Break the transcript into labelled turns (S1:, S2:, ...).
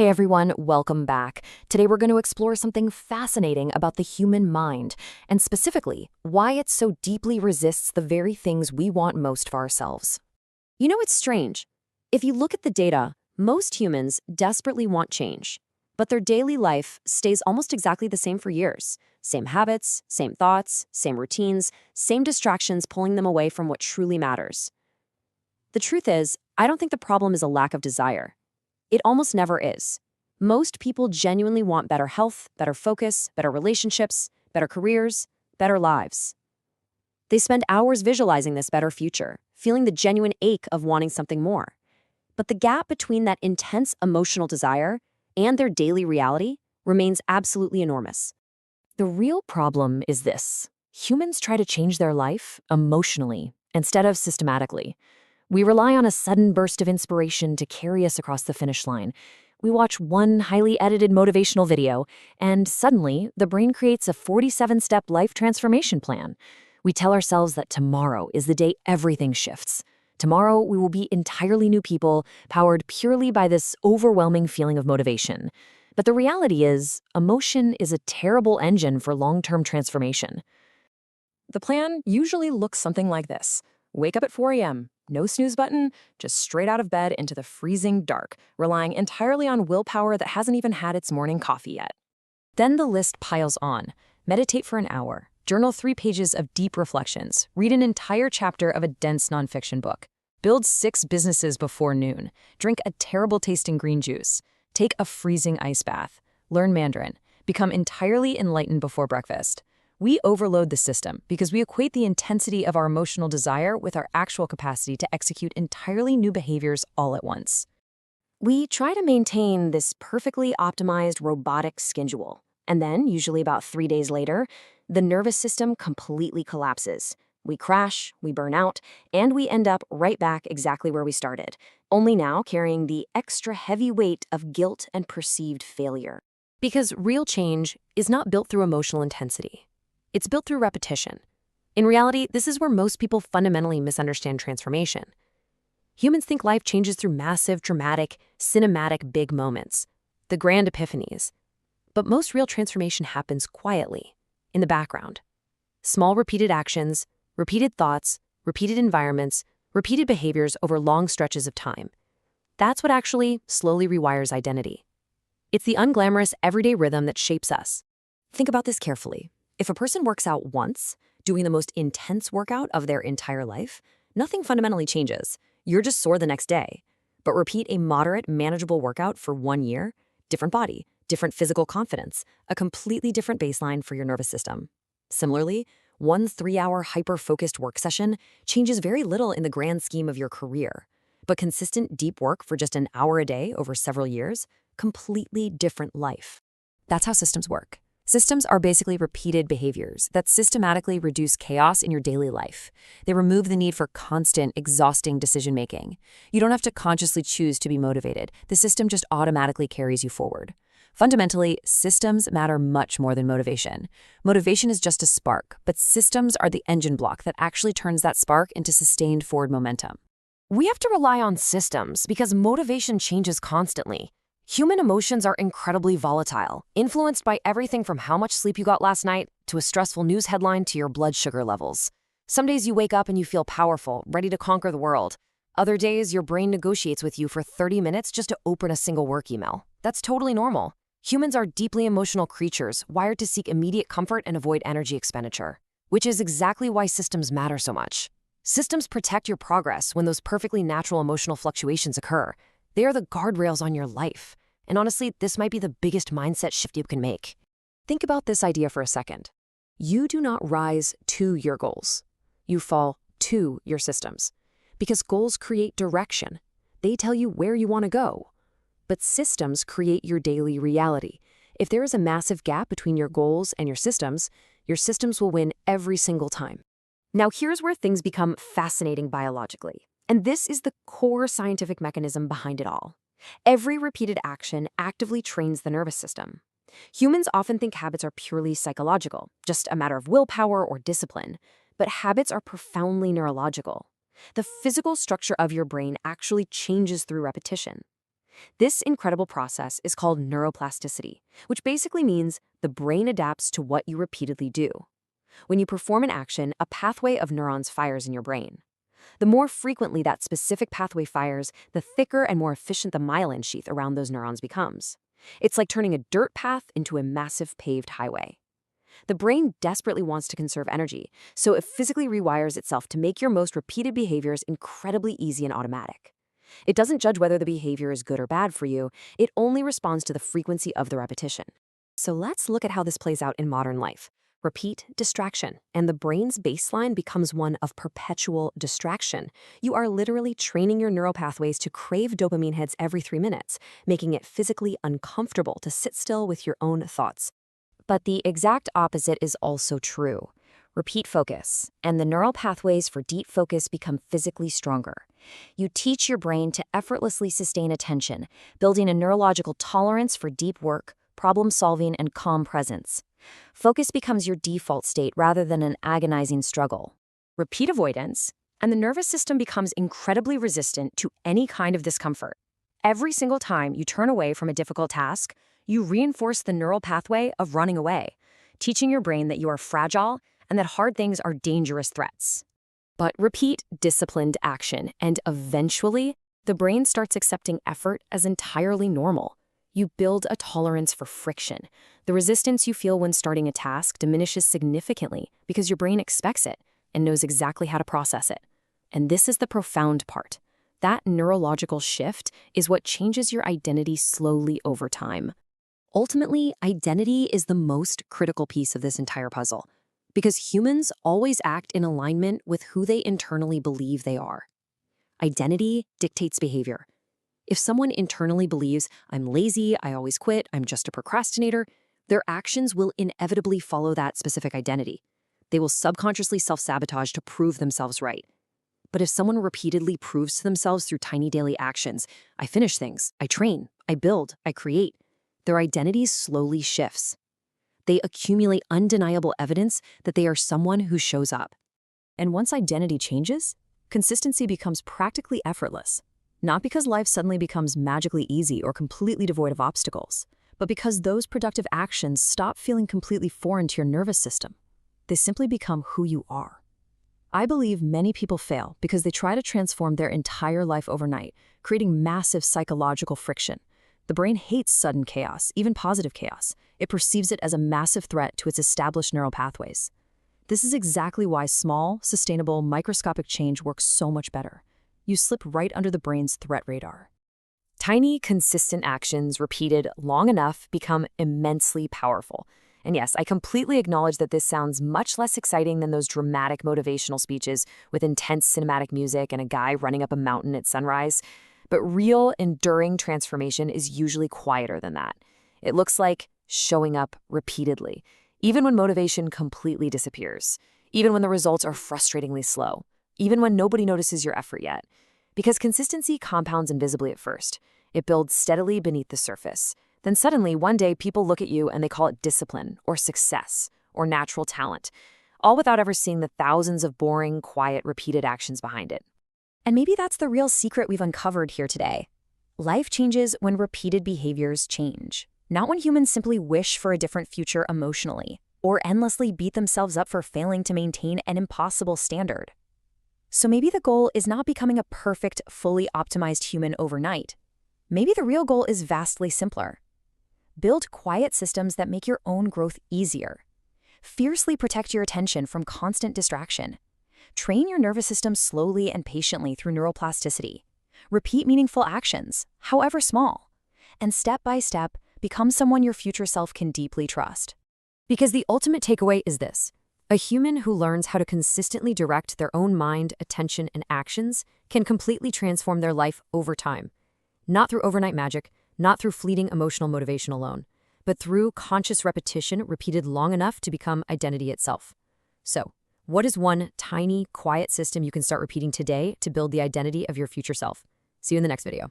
S1: Hey everyone, welcome back. Today we're going to explore something fascinating about the human mind, and specifically, why it so deeply resists the very things we want most for ourselves.
S2: You know, it's strange. If you look at the data, most humans desperately want change, but their daily life stays almost exactly the same for years. Same habits, same thoughts, same routines, same distractions pulling them away from what truly matters. The truth is, I don't think the problem is a lack of desire. It almost never is. Most people genuinely want better health, better focus, better relationships, better careers, better lives. They spend hours visualizing this better future, feeling the genuine ache of wanting something more. But the gap between that intense emotional desire and their daily reality remains absolutely enormous.
S1: The real problem is this. Humans try to change their life emotionally instead of systematically. We rely on a sudden burst of inspiration to carry us across the finish line. We watch one highly edited motivational video, and suddenly, the brain creates a 47-step life transformation plan. We tell ourselves that tomorrow is the day everything shifts. Tomorrow, we will be entirely new people, powered purely by this overwhelming feeling of motivation. But the reality is, emotion is a terrible engine for long-term transformation.
S3: The plan usually looks something like this. Wake up at 4 a.m., no snooze button, just straight out of bed into the freezing dark, relying entirely on willpower that hasn't even had its morning coffee yet. Then the list piles on. Meditate for an hour, journal 3 pages of deep reflections, read an entire chapter of a dense nonfiction book, build 6 businesses before noon, drink a terrible-tasting green juice, take a freezing ice bath, learn Mandarin, become entirely enlightened before breakfast. We overload the system because we equate the intensity of our emotional desire with our actual capacity to execute entirely new behaviors all at once.
S2: We try to maintain this perfectly optimized robotic schedule, and then, usually about 3 days later, the nervous system completely collapses. We crash, we burn out, and we end up right back exactly where we started, only now carrying the extra heavy weight of guilt and perceived failure.
S1: Because real change is not built through emotional intensity. It's built through repetition. In reality, this is where most people fundamentally misunderstand transformation. Humans think life changes through massive, dramatic, cinematic big moments, the grand epiphanies. But most real transformation happens quietly, in the background. Small repeated actions, repeated thoughts, repeated environments, repeated behaviors over long stretches of time. That's what actually slowly rewires identity. It's the unglamorous everyday rhythm that shapes us. Think about this carefully. If a person works out once, doing the most intense workout of their entire life, nothing fundamentally changes. You're just sore the next day. But repeat a moderate, manageable workout for 1 year, different body, different physical confidence, a completely different baseline for your nervous system. Similarly, one 3-hour hyper-focused work session changes very little in the grand scheme of your career. But consistent deep work for just an hour a day over several years, completely different life. That's how systems work. Systems are basically repeated behaviors that systematically reduce chaos in your daily life. They remove the need for constant, exhausting decision-making. You don't have to consciously choose to be motivated. The system just automatically carries you forward. Fundamentally, systems matter much more than motivation. Motivation is just a spark, but systems are the engine block that actually turns that spark into sustained forward momentum.
S3: We have to rely on systems because motivation changes constantly. Human emotions are incredibly volatile, influenced by everything from how much sleep you got last night to a stressful news headline to your blood sugar levels. Some days you wake up and you feel powerful, ready to conquer the world. Other days, your brain negotiates with you for 30 minutes just to open a single work email. That's totally normal. Humans are deeply emotional creatures, wired to seek immediate comfort and avoid energy expenditure, which is exactly why systems matter so much. Systems protect your progress when those perfectly natural emotional fluctuations occur. They are the guardrails on your life. And honestly, this might be the biggest mindset shift you can make.
S1: Think about this idea for a second. You do not rise to your goals. You fall to your systems. Because goals create direction. They tell you where you want to go. But systems create your daily reality. If there is a massive gap between your goals and your systems will win every single time.
S2: Now here's where things become fascinating biologically. And this is the core scientific mechanism behind it all. Every repeated action actively trains the nervous system. Humans often think habits are purely psychological, just a matter of willpower or discipline, but habits are profoundly neurological. The physical structure of your brain actually changes through repetition. This incredible process is called neuroplasticity, which basically means the brain adapts to what you repeatedly do. When you perform an action, a pathway of neurons fires in your brain. The more frequently that specific pathway fires, the thicker and more efficient the myelin sheath around those neurons becomes. It's like turning a dirt path into a massive paved highway. The brain desperately wants to conserve energy, so it physically rewires itself to make your most repeated behaviors incredibly easy and automatic. It doesn't judge whether the behavior is good or bad for you, it only responds to the frequency of the repetition. So let's look at how this plays out in modern life. Repeat distraction, and the brain's baseline becomes one of perpetual distraction. You are literally training your neural pathways to crave dopamine hits every 3 minutes, making it physically uncomfortable to sit still with your own thoughts. But the exact opposite is also true. Repeat focus, and the neural pathways for deep focus become physically stronger. You teach your brain to effortlessly sustain attention, building a neurological tolerance for deep work, problem solving, and calm presence. Focus becomes your default state rather than an agonizing struggle. Repeat avoidance, and the nervous system becomes incredibly resistant to any kind of discomfort. Every single time you turn away from a difficult task, you reinforce the neural pathway of running away, teaching your brain that you are fragile and that hard things are dangerous threats. But repeat disciplined action, and eventually, the brain starts accepting effort as entirely normal. You build a tolerance for friction. The resistance you feel when starting a task diminishes significantly because your brain expects it and knows exactly how to process it. And this is the profound part. That neurological shift is what changes your identity slowly over time. Ultimately, identity is the most critical piece of this entire puzzle, because humans always act in alignment with who they internally believe they are. Identity dictates behavior. If someone internally believes, I'm lazy, I always quit, I'm just a procrastinator, their actions will inevitably follow that specific identity. They will subconsciously self-sabotage to prove themselves right. But if someone repeatedly proves to themselves through tiny daily actions, I finish things, I train, I build, I create, their identity slowly shifts. They accumulate undeniable evidence that they are someone who shows up. And once identity changes, consistency becomes practically effortless. Not because life suddenly becomes magically easy or completely devoid of obstacles, but because those productive actions stop feeling completely foreign to your nervous system. They simply become who you are. I believe many people fail because they try to transform their entire life overnight, creating massive psychological friction. The brain hates sudden chaos, even positive chaos. It perceives it as a massive threat to its established neural pathways. This is exactly why small, sustainable, microscopic change works so much better. You slip right under the brain's threat radar. Tiny, consistent actions repeated long enough become immensely powerful. And yes, I completely acknowledge that this sounds much less exciting than those dramatic motivational speeches with intense cinematic music and a guy running up a mountain at sunrise. But real, enduring transformation is usually quieter than that. It looks like showing up repeatedly, even when motivation completely disappears, even when the results are frustratingly slow, even when nobody notices your effort yet. Because consistency compounds invisibly at first. It builds steadily beneath the surface. Then suddenly, one day, people look at you and they call it discipline, or success, or natural talent, all without ever seeing the thousands of boring, quiet, repeated actions behind it. And maybe that's the real secret we've uncovered here today. Life changes when repeated behaviors change, not when humans simply wish for a different future emotionally, or endlessly beat themselves up for failing to maintain an impossible standard. So maybe the goal is not becoming a perfect, fully optimized human overnight. Maybe the real goal is vastly simpler. Build quiet systems that make your own growth easier. Fiercely protect your attention from constant distraction. Train your nervous system slowly and patiently through neuroplasticity. Repeat meaningful actions, however small. And step by step, become someone your future self can deeply trust. Because the ultimate takeaway is this: a human who learns how to consistently direct their own mind, attention, and actions can completely transform their life over time. Not through overnight magic, not through fleeting emotional motivation alone, but through conscious repetition repeated long enough to become identity itself. So, what is one tiny, quiet system you can start repeating today to build the identity of your future self? See you in the next video.